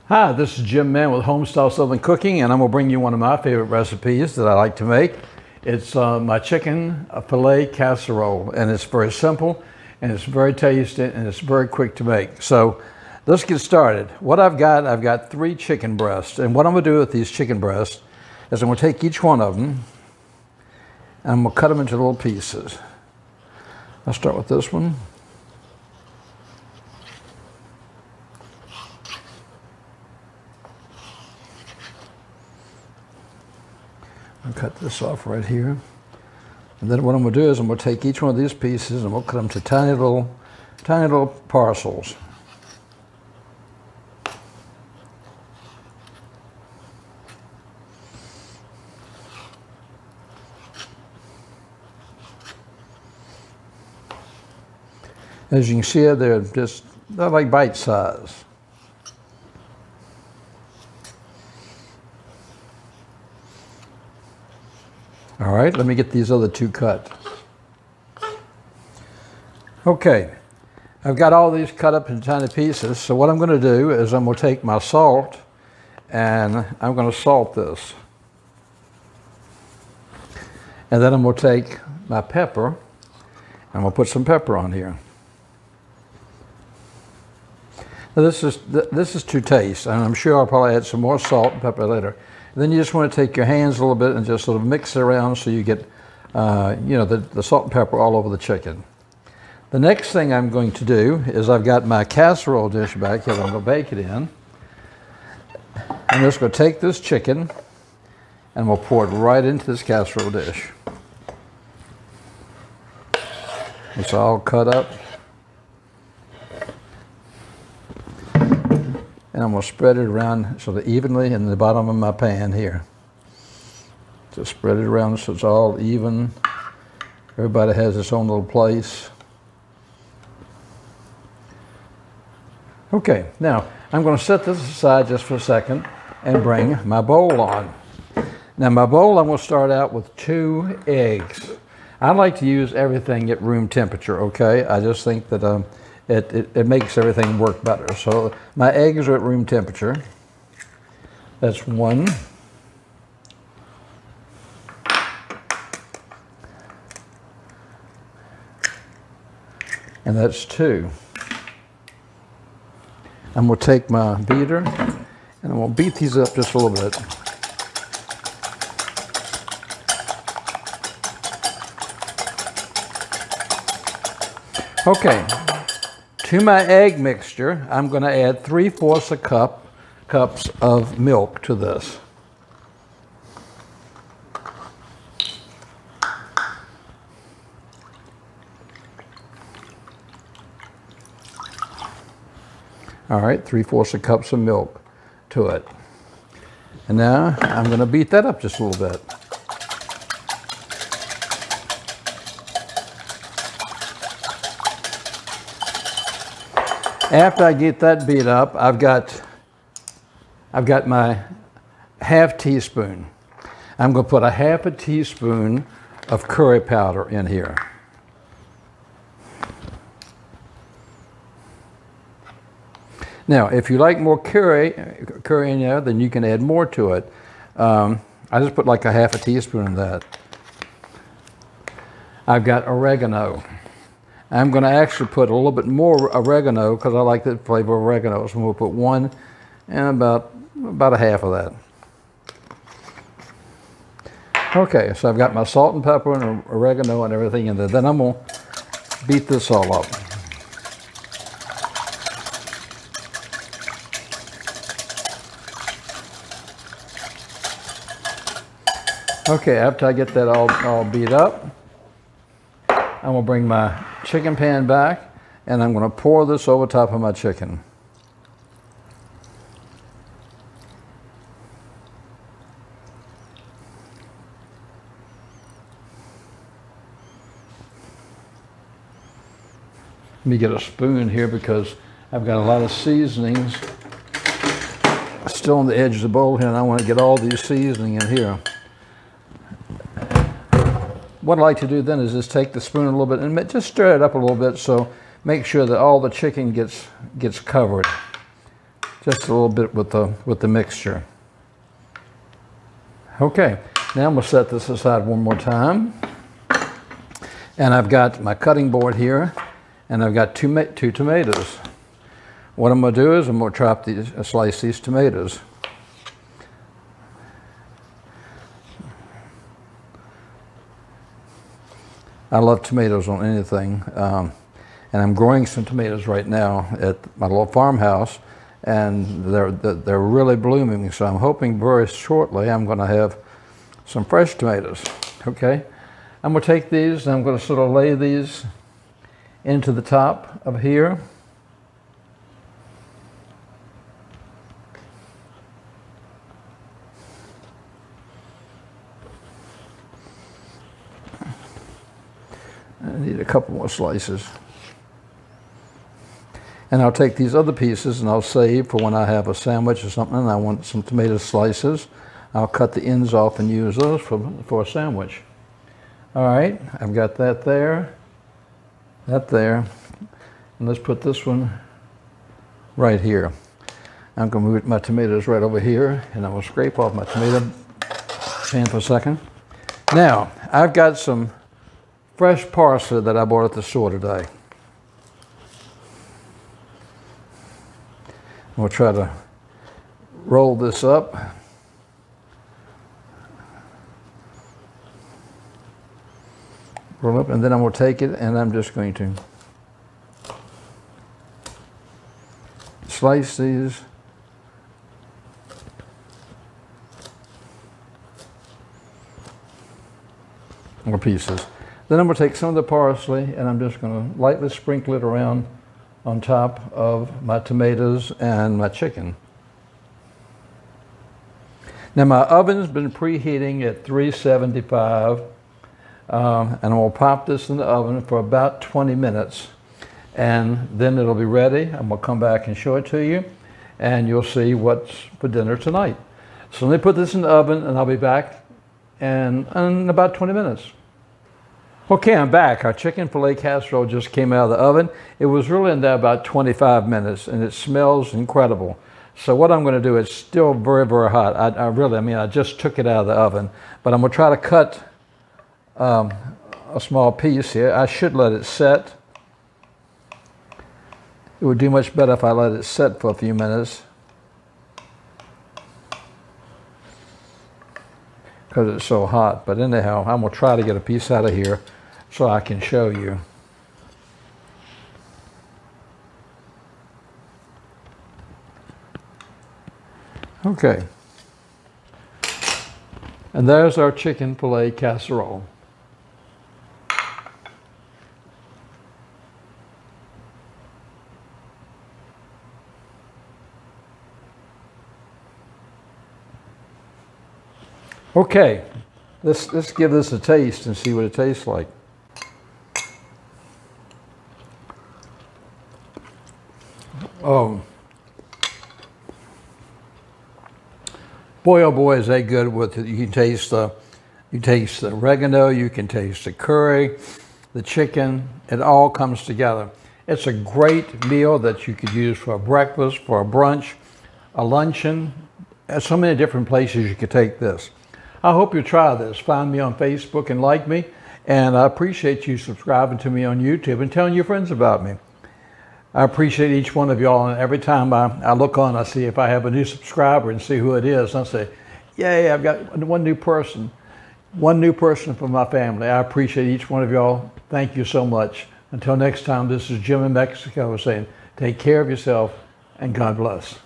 Hi, this is Jim Mann with Homestyle Southern Cooking, and I'm going to bring you one of my favorite recipes that I like to make. It's my chicken fillet casserole, and it's very simple, and it's very tasty, and it's very quick to make. So let's get started. What I've got 3 chicken breasts, and what I'm going to do with these chicken breasts is I'm going to take each one of them, and I'm going to cut them into little pieces. I'll start with this one. I'll cut this off right here. And then what I'm going to do is I'm going to take each one of these pieces and we'll cut them to tiny little parcels. As you can see, they're like bite size. All right, let me get these other 2 cut. Okay, I've got all these cut up in tiny pieces. So what I'm going to do is I'm going to take my salt and I'm going to salt this. And then I'm going to take my pepper and I'm going to put some pepper on here. Now this is to taste, and I'm sure I'll probably add some more salt and pepper later. Then you just want to take your hands a little bit and just sort of mix it around so you get, the salt and pepper all over the chicken. The next thing I'm going to do is I've got my casserole dish back here that I'm going to bake it in. I'm just going to take this chicken and we'll pour it right into this casserole dish. It's all cut up. And I'm going to spread it around sort of evenly in the bottom of my pan here. Just spread it around so it's all even. Everybody has its own little place. Okay, now I'm going to set this aside just for a second and bring my bowl on. Now my bowl, I'm going to start out with 2 eggs. I like to use everything at room temperature, okay? I just think that it makes everything work better. So my eggs are at room temperature. That's 1. And that's 2. I'm going to take my beater and I'm going to beat these up just a little bit. Okay. To my egg mixture, I'm going to add 3/4 cups of milk to this. All right, 3/4 cups of milk to it. And now I'm going to beat that up just a little bit. After I get that beat up, I've got my ½ teaspoon. I'm going to put a ½ teaspoon of curry powder in here. Now, if you like more curry in there, then you can add more to it. I just put like a ½ teaspoon in that. I've got oregano. I'm going to actually put a little bit more oregano because I like the flavor of oregano. So we'll put 1 and about a ½ of that. Okay, so I've got my salt and pepper and oregano and everything in there. Then I'm going to beat this all up. Okay, after I get that all beat up, I'm going to bring my chicken pan back and I'm going to pour this over top of my chicken. Let me get a spoon here because I've got a lot of seasonings still on the edge of the bowl here and I want to get all these seasoning in here. What I like to do then is just take the spoon a little bit and just stir it up a little bit, so make sure that all the chicken gets covered. just a little bit with the mixture. Okay, now I'm going to set this aside one more time. And I've got my cutting board here, and I've got two tomatoes. What I'm going to do is I'm going to slice these tomatoes. I love tomatoes on anything, and I'm growing some tomatoes right now at my little farmhouse, and they're really blooming. So I'm hoping very shortly I'm going to have some fresh tomatoes. Okay, I'm going to take these and I'm going to sort of lay these into the top of here. I need a couple more slices. And I'll take these other pieces and I'll save for when I have a sandwich or something and I want some tomato slices. I'll cut the ends off and use those for a sandwich. All right, I've got that there, and let's put this one right here. I'm going to move my tomatoes right over here, and I will scrape off my tomato pan for a second. Now, I've got some fresh parsley that I bought at the store today. We'll try to roll this up. Roll up, and then I'm going to take it and I'm just going to slice these. More pieces. Then I'm going to take some of the parsley and I'm just going to lightly sprinkle it around on top of my tomatoes and my chicken. Now my oven's been preheating at 375, and I will pop this in the oven for about 20 minutes, and then it'll be ready. I'm going to come back and show it to you, and you'll see what's for dinner tonight. So let me put this in the oven, and I'll be back in about 20 minutes. Okay, I'm back. Our chicken fillet casserole just came out of the oven. It was really in there about 25 minutes, and it smells incredible. So what I'm going to do, it's still very, very hot. I just took it out of the oven, but I'm going to try to cut a small piece here. I should let it set. It would do much better if I let it set for a few minutes, because it's so hot. But anyhow, I'm going to try to get a piece out of here so I can show you. Okay. And there's our chicken fillet casserole. Okay, let's give this a taste and see what it tastes like. Oh, boy, oh boy, is that good with it. You can taste the oregano, you can taste the curry, the chicken. It all comes together. It's a great meal that you could use for a breakfast, for a brunch, a luncheon. There's so many different places you could take this. I hope you try this. Find me on Facebook and like me. And I appreciate you subscribing to me on YouTube and telling your friends about me. I appreciate each one of y'all. And every time I look on, I see if I have a new subscriber and see who it is. And I say, yay, I've got one new person from my family. I appreciate each one of y'all. Thank you so much. Until next time, this is Jim in Mexico saying, take care of yourself and God bless.